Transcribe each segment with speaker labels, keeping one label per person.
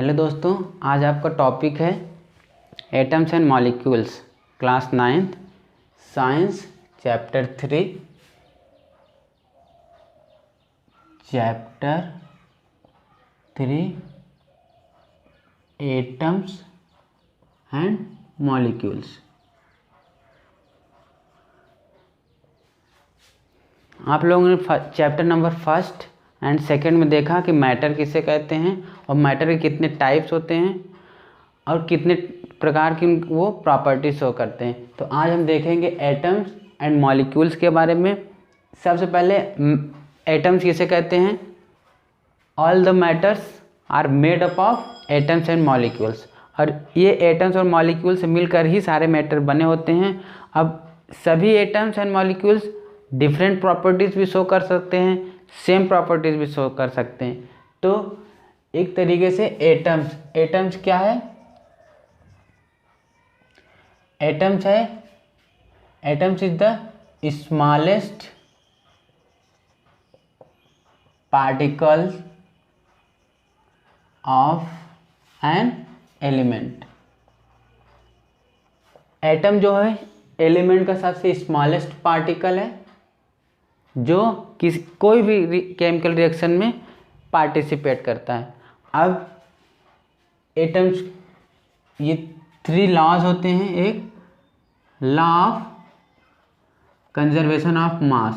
Speaker 1: Hello दोस्तों, आज आपका टॉपिक है atoms and molecules, class 9th science, chapter 3 atoms and molecules. आप लोगों ने चैप्टर नंबर 1 एंड 2 में देखा कि मैटर किसे कहते हैं और मैटर के कितने टाइप्स होते हैं और कितने प्रकार की वो प्रॉपर्टी शो करते हैं। तो आज हम देखेंगे एटम्स एंड मॉलिक्यूल्स के बारे में। सबसे पहले एटम्स किसे कहते हैं? All the matters are made up of atoms and molecules. और ये एटम्स और मॉलिक्यूल्स मिलकर ही सारे मैटर बने होते हैं। अब सभी atoms and molecules different properties भी शो कर सकते हैं, सेम प्रॉपर्टीज़ भी शो कर सकते हैं। तो एक तरीके से एटम्स क्या है? Atoms is the smallest particle of an element. Atom जो है एलिमेंट का सबसे स्मॉलेस्ट पार्टिकल है जो कोई भी केमिकल रिएक्शन में पार्टिसिपेट करता है। अब एटम्स ये 3 लॉज होते हैं। एक law of conservation of mass,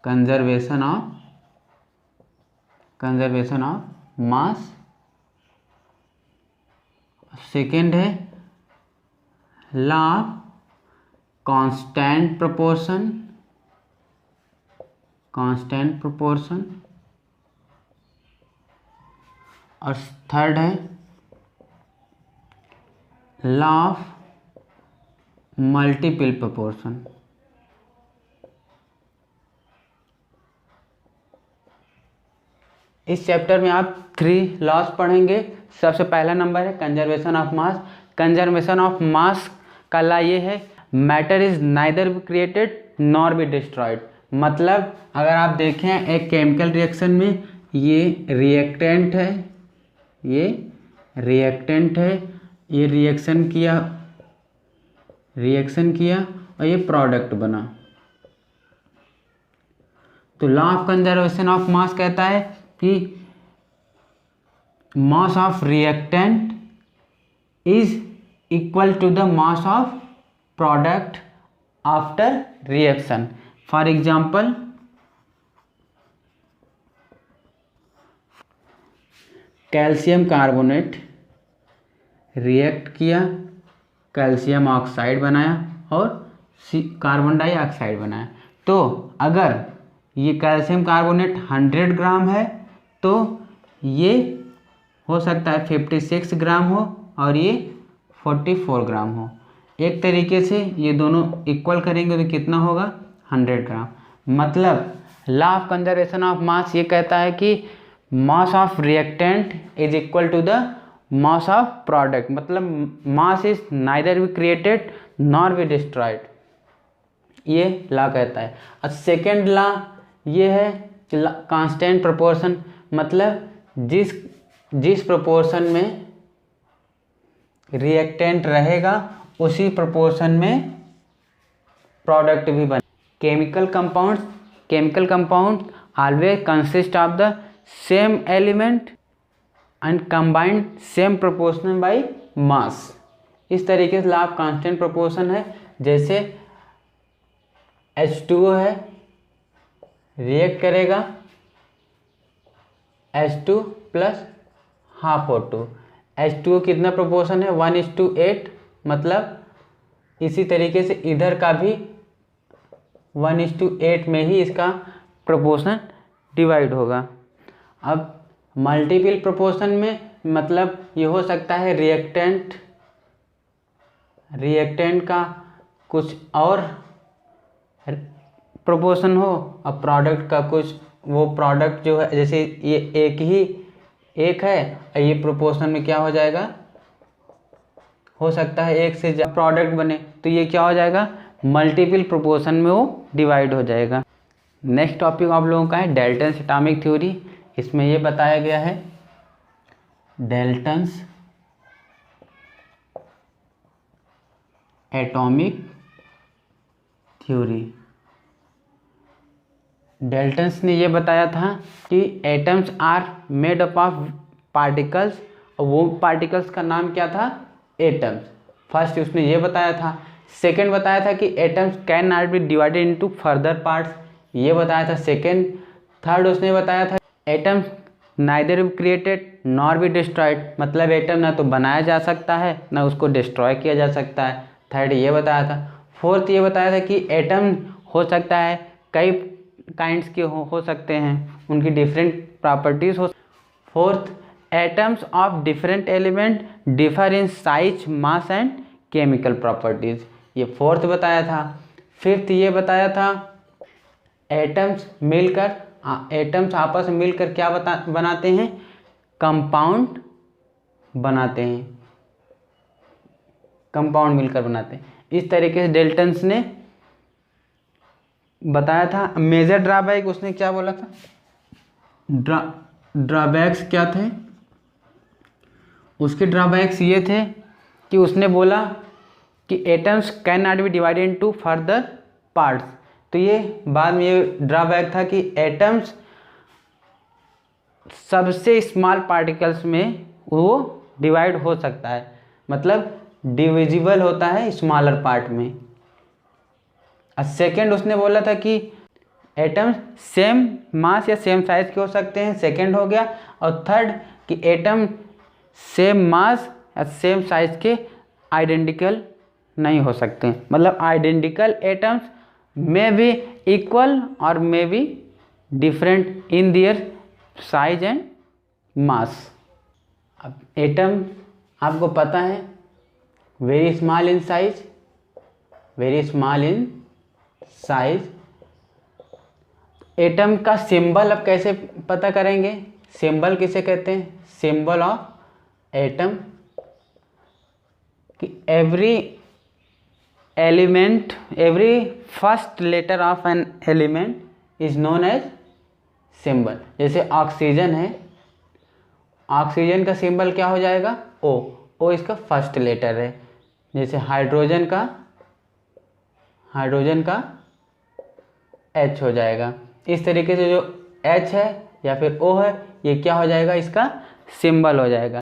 Speaker 1: conservation of mass. Second है लॉ ऑफ कांस्टेंट प्रोपोर्शन, और थर्ड है लॉ ऑफ मल्टीपल प्रोपोर्शन। इस चैप्टर में आप 3 लॉज पढ़ेंगे। सबसे पहला नंबर है conservation of mass. Conservation of मास का लॉ ये है, matter is neither be created nor be destroyed. मतलब अगर आप देखें एक केमिकल रिएक्शन में ये रिएक्टेंट है, ये रिएक्शन किया और ये प्रोडक्ट बना। तो law of conservation of mass कहता है कि mass of reactant is equal to the mass of product after reaction. For example, calcium carbonate react किया, कैल्शियम ऑक्साइड बनाया और कार्बन डाइऑक्साइड बनाया। तो अगर ये कैल्शियम कार्बोनेट 100 ग्राम है तो ये हो सकता है 56 ग्राम हो और ये 44 ग्राम हो। एक तरीके से ये दोनों इक्वल करेंगे तो कितना होगा? 100 ग्राम। मतलब law of conservation of mass ये कहता है कि mass of reactant is equal to the mass of product. मतलब mass is neither be created nor be destroyed, ये लॉ कहता है। और सेकेंड लॉ ये है कांस्टेंट प्रोपोर्शन। मतलब जिस प्रोपोर्शन में रिएक्टेंट रहेगा उसी प्रोपोर्शन में प्रोडक्ट भी बने। Chemical compound always consist of the same element and combined same proportion by mass. इस तरीके से लॉ ऑफ कांस्टेंट प्रोपोर्शन है। जैसे H2O है, रिएक्ट करेगा H2 plus half O2। H2O कितना प्रोपोर्शन है? 1:8। मतलब इसी तरीके से इधर का भी 1:8 में ही इसका प्रोपोर्शन डिवाइड होगा। अब मल्टीपल प्रोपोर्शन में मतलब ये हो सकता है रिएक्टेंट का कुछ और प्रोपोर्शन हो और प्रोडक्ट का कुछ, वो प्रोडक्ट जो है जैसे ये एक है और ये प्रोपोर्शन में क्या हो जाएगा? हो सकता है एक से ज़्यादा प्रोडक्ट बने तो ये क्या हो जाएगा? मल्टीपल प्रोपोर्शन में वो डिवाइड हो जाएगा। नेक्स्ट टॉपिक आप लोगों का है डाल्टन्स एटॉमिक थ्योरी। इसमें ये बताया गया है डेल्टन्स एटॉमिक थ्योरी। डेल्टन्स ने ये बताया था कि atoms are made up of particles, और वो पार्टिकल्स का नाम क्या था? एटम्स। फर्स्ट उसने ये बताया था। सेकंड बताया था कि atoms can not be divided into further parts, ये बताया था सेकंड। थर्ड उसने बताया था atoms neither be created nor be destroyed, मतलब एटम ना तो बनाया जा सकता है ना उसको डिस्ट्रॉय किया जा सकता है। थर्ड ये बताया था। फोर्थ ये बताया था कि एटम हो सकता है कई काइंड्स के हो सकते हैं, उनकी डिफरेंट प्रॉपर्टीज हो। Fourth, atoms of different element differ in size, mass and chemical properties, ये फोर्थ बताया था। फिफ्थ ये बताया था एटम्स आपस में मिलकर क्या बनाते हैं? कंपाउंड बनाते हैं, कंपाउंड मिलकर बनाते हैं। इस तरीके से डेल्टन्स ने बताया था। मेजर ड्रॉबैक उसने क्या बोला था? ड्रॉबैक्स क्या थे उसके? ड्रॉबैक्स ये थे कि उसने बोला कि atoms can not be divided into further parts, तो ये बाद में ये ड्रॉबैक था कि एटम्स सबसे स्मॉल पार्टिकल्स में वो डिवाइड हो सकता है, मतलब डिविजिबल होता है स्मॉलर पार्ट में। और सेकेंड उसने बोला था कि एटम्स सेम मास या सेम साइज के हो सकते हैं, सेकेंड हो गया। और थर्ड कि एटम सेम मास या सेम साइज के आइडेंटिकल नहीं हो सकते, मतलब identical atoms may be equal और may be different in their size and mass. अब एटम आपको पता है very small in size, very small in size. Atom का सिंबल अब कैसे पता करेंगे? सिंबल किसे कहते हैं? सिंबल ऑफ एटम कि every element, every first letter of an element is known as symbol. जैसे ऑक्सीजन है, ऑक्सीजन का सिंबल क्या हो जाएगा? ओ। ओ इसका फर्स्ट लेटर है। जैसे हाइड्रोजन का एच हो जाएगा। इस तरीके से जो एच है या फिर ओ है, ये क्या हो जाएगा? इसका सिंबल हो जाएगा।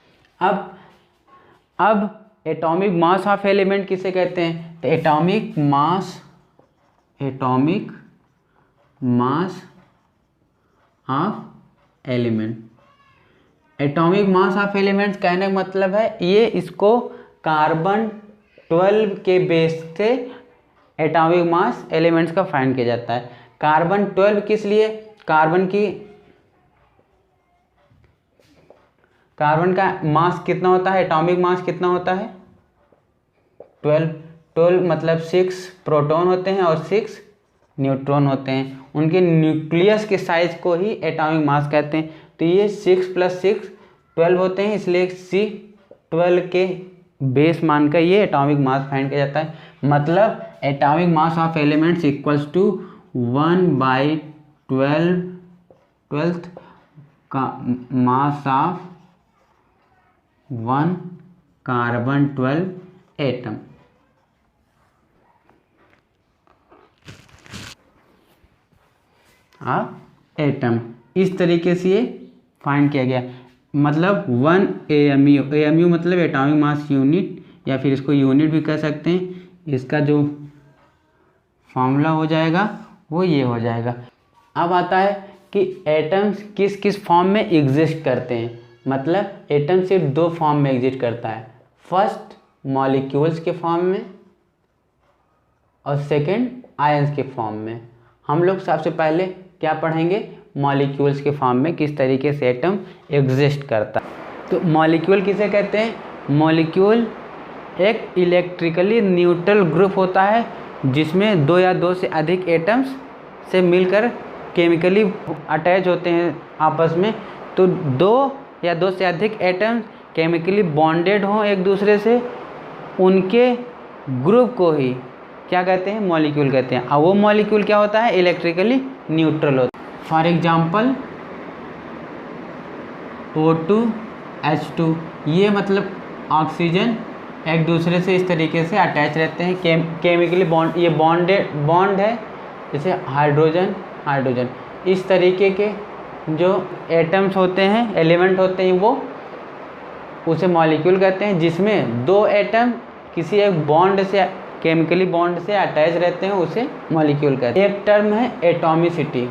Speaker 1: अब एटॉमिक मास ऑफ एलिमेंट किसे कहते हैं? तो atomic mass of element, atomic mass of elements कहने का मतलब है ये इसको कार्बन 12 के बेस से एटॉमिक मास एलिमेंट्स का फाइंड किया जाता है। कार्बन 12 किस लिए? कार्बन का मास कितना होता है? एटॉमिक मास कितना होता है? 12 मतलब 6 प्रोटॉन होते हैं और 6 न्यूट्रॉन होते हैं। उनके न्यूक्लियस के साइज को ही एटॉमिक मास कहते हैं। तो ये 6 + 6 12 होते हैं, इसलिए C12 के बेस मानकर ये एटॉमिक मास फाइंड किया जाता है। मतलब atomic mass of elements equals to 1/12 का mass of 1 carbon 12 atom. Atom इस तरीके से ये फाइंड किया गया। मतलब 1 AMU मतलब एटॉमिक मास यूनिट, या फिर इसको यूनिट भी कह सकते हैं। इसका जो फॉर्मूला हो जाएगा वो ये हो जाएगा। अब आता है कि एटम्स किस किस फॉर्म में एग्जिस्ट करते हैं। मतलब एटम सिर्फ 2 फॉर्म में एग्जिस्ट करता है, फर्स्ट मॉलिक्यूल्स के फॉर्म में और सेकंड आयंस के फॉर्म में। हम लोग सबसे पहले क्या पढ़ेंगे? मॉलिक्यूल्स के फॉर्म में किस तरीके से एटम एग्जिस्ट करता है। तो मॉलिक्यूल किसे कहते हैं? मॉलिक्यूल एक इलेक्ट्रिकली न्यूट्रल ग्रुप होता है जिसमें 2 या 2 से अधिक एटम्स से मिलकर केमिकली अटैच होते हैं आपस में। तो 2 या 2 से अधिक एटम्स केमिकली बॉन्डेड हों एक दूसरे से, उनके ग्रुप को ही क्या कहते हैं? मॉलिक्यूल कहते हैं। और वो मॉलिक्यूल क्या होता है? इलेक्ट्रिकली न्यूट्रल होता है। For example O2 H2। ये मतलब ऑक्सीजन एक दूसरे से इस तरीके से अटैच रहते हैं, केमिकली बॉन्ड, ये बॉन्ड है, जैसे हाइड्रोजन हाइड्रोजन। इस तरीके के जो एटम्स होते हैं, एलिमेंट होते हैं, वो उसे मॉलिक्यूल कहते हैं, जिसमें दो एटम किसी एक बॉन्ड से, केमिकली बॉन्ड से अटैच रहते हैं, उसे मॉलिक्यूल कहते हैं। एक टर्म है एटॉमिसिटी।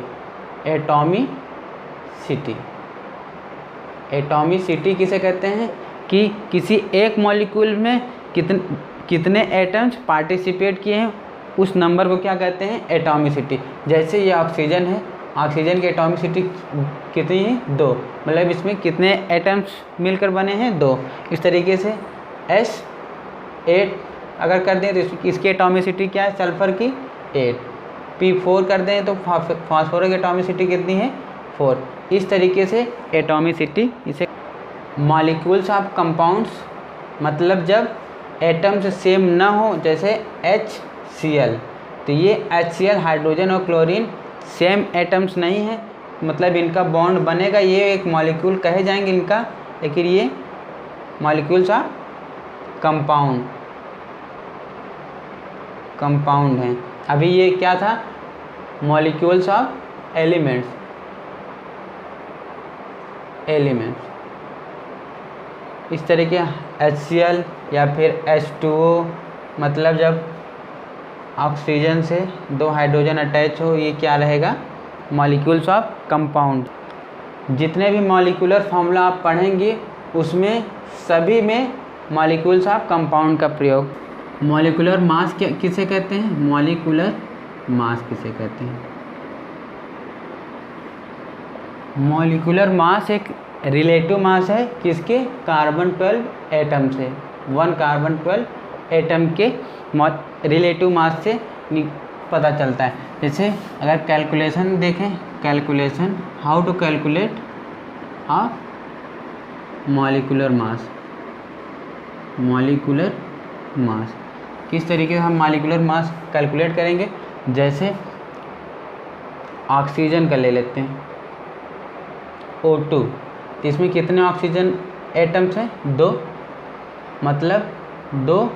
Speaker 1: एटॉमिसिटी किसे कहते हैं कि किसी एक मॉलिक्यूल में कितने एटम्स पार्टिसिपेट किए हैं, उस नंबर को क्या कहते हैं, एटॉमिसिटी। जैसे ये ऑक्सीजन है, ऑक्सीजन की एटॉमिसिटी कितनी है, 2, मतलब इसमें कितने एटम्स मिलकर बने हैं, 2। इस तरीके से S8 अगर कर दें तो इसकी एटॉमिसिटी क्या है, सल्फर की 8। P4 कर दें तो फास्फोरस की एटॉमिसिटी कितनी है, 4। इस तरीके से एटॉमिसिटी। इसे मॉलिक्यूल्स ऑफ कंपाउंड्स, मतलब जब एटम्स सेम ना हो, जैसे HCl, तो ये HCl हाइड्रोजन और क्लोरीन सेम एटम्स नहीं है, मतलब इनका बॉन्ड बनेगा, ये एक मॉलिक्यूल कहे जाएंगे इनका, लेकिन ये मॉलिक्यूल्स ऑफ कंपाउंड हैं। अभी ये क्या था, मॉलिक्यूल्स ऑफ एलिमेंट्स। इस तरीके HCl या फिर H2O, मतलब जब ऑक्सीजन से 2 हाइड्रोजन अटैच हो, ये क्या रहेगा, मॉलिक्यूल्स ऑफ कंपाउंड। जितने भी मॉलिक्यूलर फार्मूला आप पढ़ेंगे, उसमें सभी में मॉलिक्यूल्स ऑफ कंपाउंड का प्रयोग। मॉलिक्यूलर मास किसे कहते हैं, मॉलिक्यूलर मास किसे कहते हैं, मॉलिक्यूलर मास एक रिलेटिव मास है किसके, कार्बन 12 एटम से। 1 कार्बन 12 एटम के रिलेटिव मास से पता चलता है। जैसे अगर कैलकुलेशन देखें, calculation, how to calculate a molecular mass, किस तरीके से हम मॉलिक्यूलर मास कैलकुलेट करेंगे। जैसे ऑक्सीजन का ले लेते हैं, O2, इसमें कितने ऑक्सीजन एटम्स हैं, 2, मतलब 2।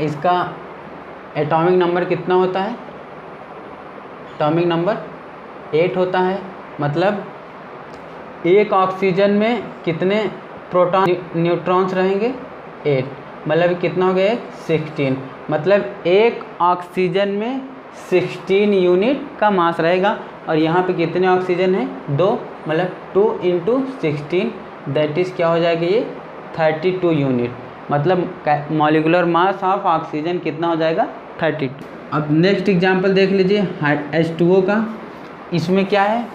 Speaker 1: इसका एटॉमिक नंबर कितना होता है, एटॉमिक नंबर 8 होता है। मतलब एक ऑक्सीजन में कितने प्रोटॉन न्यूट्रॉन्स रहेंगे, 8, मतलब कितना हो गया, 16। मतलब एक ऑक्सीजन में 16 यूनिट का मास रहेगा, और यहाँ पे कितने ऑक्सीजन है, 2, मतलब 2 × 16, दैट इज़ क्या हो जाएगा, ये 32 यूनिट। मतलब मॉलिक्यूलर मास ऑफ ऑक्सीजन कितना हो जाएगा, 32। अब नेक्स्ट एग्जांपल देख लीजिए H2O का। इसमें क्या है,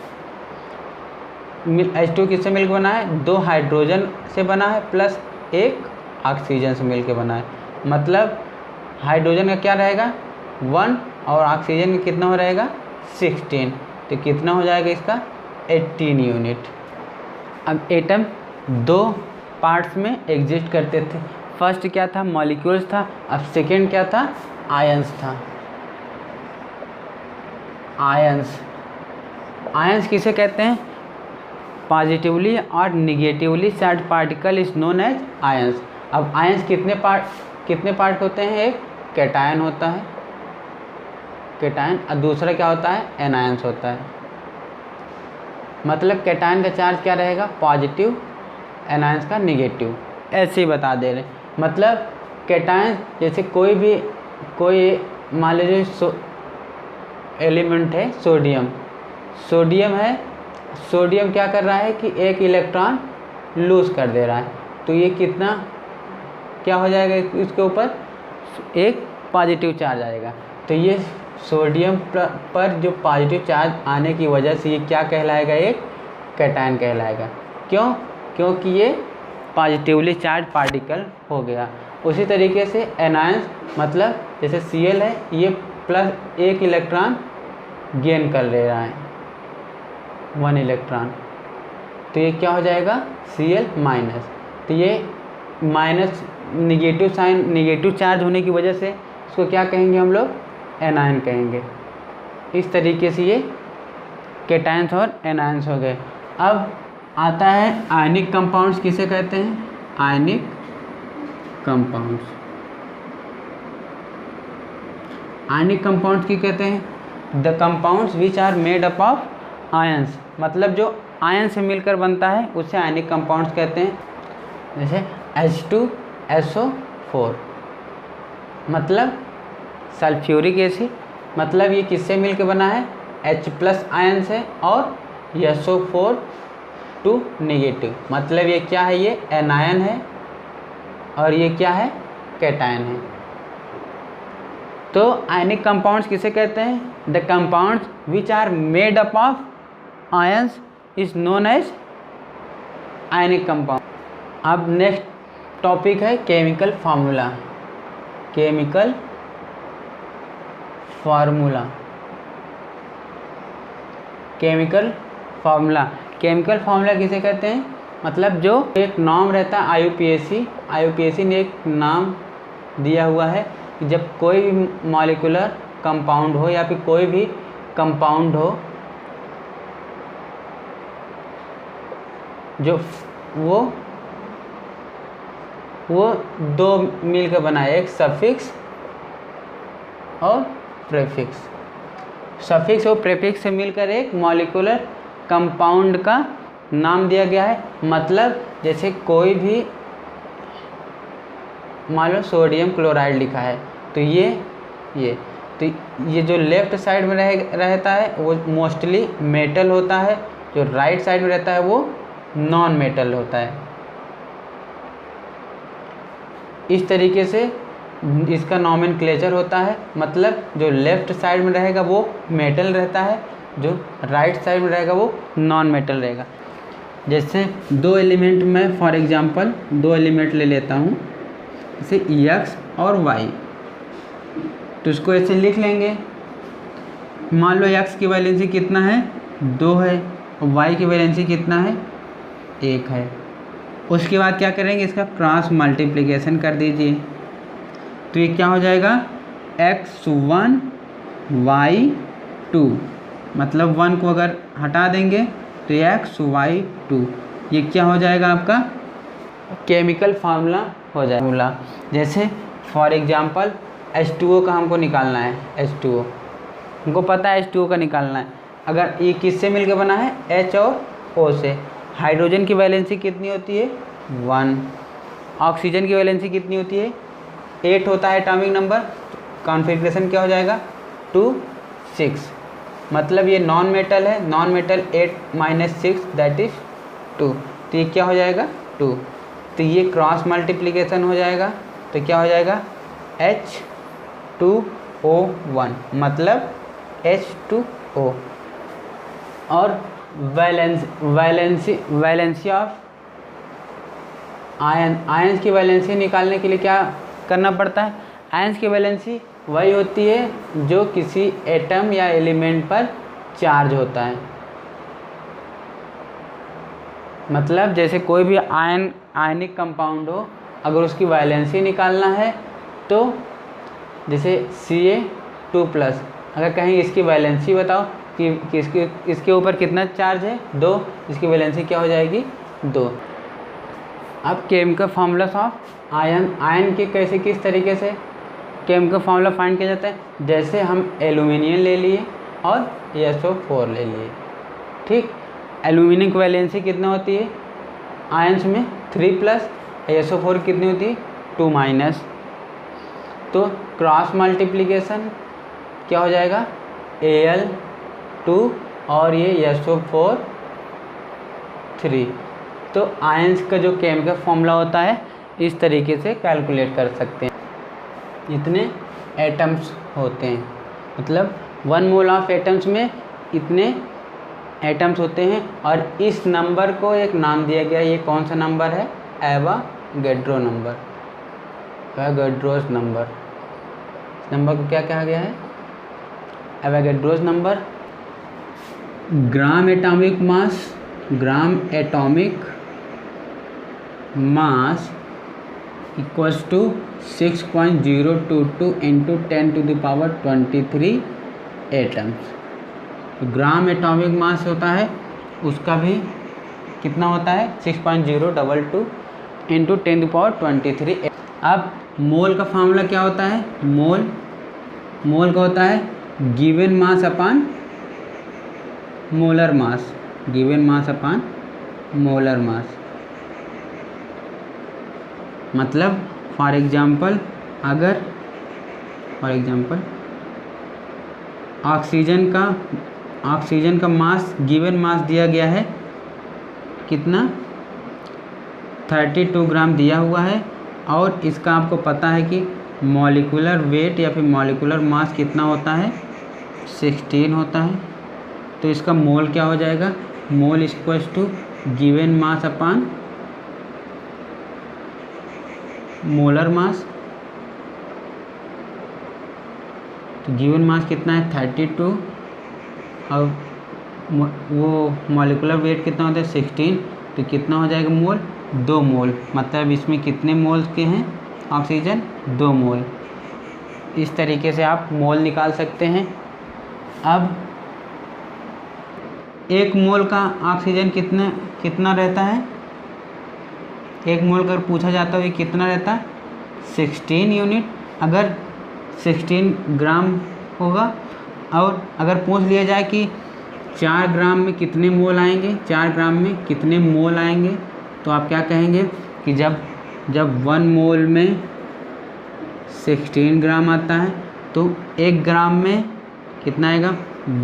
Speaker 1: H2O किससे मिलकर बना है, 2 हाइड्रोजन से बना है प्लस 1 ऑक्सीजन से मिलकर बना है। मतलब हाइड्रोजन का क्या रहेगा, 1, और ऑक्सीजन का कितना हो रहेगा, 16। तो कितना हो जाएगा इसका, 18 यूनिट। अब एटम 2 पार्ट्स में एग्जिस्ट करते थे। फर्स्ट क्या था, मॉलिक्यूल्स था। अब सेकेंड क्या था, आयंस था। आयंस किसे कहते हैं, पॉजिटिवली और negatively charge particle is known as ions. अब आयंस कितने पार्ट होते हैं, एक कैटायन होता है, कैटायन, और दूसरा क्या होता है, एनायंस होता है। मतलब कैटायन का चार्ज क्या रहेगा, पॉजिटिव, एनायंस का निगेटिव, ऐसे ही बता दे रहे। मतलब कैटायन, जैसे कोई मान लीजिए एलिमेंट है, सोडियम है, सोडियम क्या कर रहा है कि एक इलेक्ट्रॉन लूज कर दे रहा है, तो ये कितना क्या हो जाएगा, इसके ऊपर एक पॉजिटिव चार्ज आएगा। तो ये सोडियम पर जो पॉजिटिव चार्ज आने की वजह से ये क्या कहलाएगा, एक कैटायन कहलाएगा। क्यों, क्योंकि ये पॉजिटिवली चार्ज पार्टिकल हो गया। उसी तरीके से एनायंस, मतलब जैसे Cl है, ये प्लस 1 इलेक्ट्रॉन गेन कर ले रहा है, 1 इलेक्ट्रॉन, तो ये क्या हो जाएगा, Cl-। तो ये minus negative sign, negative charge होने की वजह से इसको क्या कहेंगे हम लोग, एनायन कहेंगे। इस तरीके से ये कैटायंस और एनायंस हो गए। अब आता है आयनिक कंपाउंड्स किसे कहते हैं? Ionic compounds. आयनिक कंपाउंड्स की कहते हैं the compounds which are made up of ions, मतलब जो आयन से मिलकर बनता है उसे आयनिक कंपाउंड्स कहते हैं। जैसे H2SO4 मतलब सल्फ्यूरिक एसिड, मतलब ये किससे मिलकर बना है? H+ आयन से, और SO4 2 नेगेटिव, मतलब ये क्या है? ये एनायन है और ये क्या है? कैटायन है। तो आयनिक कंपाउंड्स किसे कहते हैं? The compounds which are made up of ions is known as ionic compound. अब नेक्स्ट टॉपिक है chemical formula. Chemical formula, chemical formula, chemical formula किसे कहते हैं? मतलब जो एक नाम रहता है आईयूपीएसी ने एक नाम दिया हुआ है कि जब कोई भी मॉलिक्यूलर कंपाउंड हो या फिर कोई भी कंपाउंड हो जो वो दो मिलकर बना है, एक सफिक्स और प्रीफिक्स। सफिक्स और प्रीफिक्स से मिलकर एक मॉलिक्यूलर कंपाउंड का नाम दिया गया है। मतलब जैसे कोई भी मान लो सोडियम क्लोराइड लिखा है तो ये जो लेफ्ट साइड में रहता है वो मोस्टली मेटल होता है, जो राइट साइड में रहता है वो नॉन मेटल होता है। इस तरीके से इसका नॉमेनक्लेचर होता है, मतलब जो लेफ्ट साइड में रहेगा वो मेटल रहता है, जो राइट साइड में रहेगा वो नॉन मेटल रहेगा। जैसे दो एलिमेंट में फॉर एग्जांपल दो एलिमेंट ले लेता हूँ, जैसे X और Y, तो इसको ऐसे लिख लेंगे। मान लो X की वैलेंसी कितना है? 2 है, और Y की वैलेंसी कितना है? 1 है। उसके बाद क्या करेंगे? इसका क्रॉस मल्टीप्लिकेशन कर दीजिए, तो ये क्या हो जाएगा? X1 Y2, मतलब 1 को अगर हटा देंगे तो XY2, ये क्या हो जाएगा? आपका केमिकल फार्मूला हो जाएगा। जैसे फॉर एग्जांपल H2O का हमको निकालना है, H2O हमको पता है H2O का निकालना है। अगर ये किससे मिलकर बना है? H और O से। हाइड्रोजन की वैलेंसी कितनी होती है? 1। ऑक्सीजन की वैलेंसी कितनी होती है? 8 होता है एटॉमिक नंबर। कॉन्फ़िगरेशन क्या हो जाएगा? 2 6, मतलब ये नॉन मेटल है। नॉन मेटल 8 - 6 दैट इज 2, तो ये क्या हो जाएगा? 2। तो ये क्रॉस मल्टीप्लिकेशन हो जाएगा, तो क्या हो जाएगा? H2O1, मतलब H2O। और वैलेंसी ऑफ आयंस की वैलेंसी निकालने के लिए क्या करना पड़ता है? आयंस की वैलेंसी वही होती है जो किसी एटम या एलिमेंट पर चार्ज होता है। मतलब जैसे कोई भी आयनिक कंपाउंड हो, अगर उसकी वैलेंसी निकालना है तो जैसे Ca2+, अगर कहीं इसकी वैलेंसी बताओ कि इसके ऊपर कितना चार्ज है? 2, इसकी वैलेंसी क्या हो जाएगी? 2। अब केमिकल फार्मूलास ऑफ आयन के कैसे किस तरीके से केमिकल फार्मूला फाइंड किया जाता है? जैसे हम एल्यूमिनियम ले लिए और SO4 ले लिए, ठीक। एल्यूमिनियम की वैलेंसी कितना होती है आयंस में? 3+। SO4 कितनी होती है? 2-। तो क्रॉस मल्टीप्लिकेशन क्या हो जाएगा? Al2 और ये SO4 3। तो आयंस का जो केमिकल फार्मूला होता है इस तरीके से कैलकुलेट कर सकते हैं। इतने एटम्स होते हैं, मतलब 1 मोल ऑफ एटम्स में इतने एटम्स होते हैं। और इस नंबर को एक नाम दिया गया, ये कौन सा नंबर है? Avogadro number, Avogadro's number. इस नंबर को क्या कहा गया है? Avogadro's number. Gram atomic mass equals to 6.022 × 10⁻23 atoms. Gram atomic mass होता है, उसका भी कितना होता है 6.022 इंटू 10⁻23। अब मोल का फार्मूला क्या होता है, मोल का होता है गिवन मास अपान मोलर मास, गिवन मास अपान मोलर मास। मतलब फॉर एग्जांपल अगर ऑक्सीजन का मास गिवन मास दिया गया है कितना 32 ग्राम दिया हुआ है, और इसका आपको पता है कि मॉलिक्यूलर वेट या फिर मॉलिक्यूलर मास कितना होता है 16 होता है, तो इसका मोल क्या हो जाएगा, mole equals to given mass upon molar mass. तो गिवन मास कितना है 32 और वो मॉलिक्यूलर वेट कितना होता है 16, तो कितना हो जाएगा मोल 2 मोल। मतलब इसमें कितने मोल के हैं ऑक्सीजन 2 मोल। इस तरीके से आप मोल निकाल सकते हैं। अब 1 मोल का ऑक्सीजन कितना रहता है, 1 मोल का पूछा जाता है कितना रहता है 16 यूनिट, अगर 16 ग्राम होगा। और अगर पूछ लिया जाए कि 4 ग्राम में कितने मोल आएंगे, 4 ग्राम में कितने मोल आएंगे, तो आप क्या कहेंगे कि जब 1 मोल में 16 ग्राम आता है तो 1 ग्राम में कितना आएगा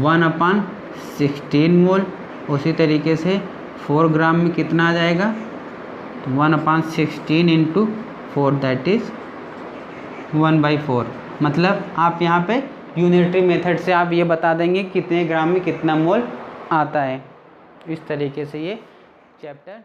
Speaker 1: 1/16 मोल। उसी तरीके से 4 ग्राम में कितना आ जाएगा, तो 1/16 इंटू 4 दैट इज़ 1/4। मतलब आप यहाँ पे यूनिटरी मेथड से आप ये बता देंगे कितने ग्राम में कितना मोल आता है। इस तरीके से ये चैप्टर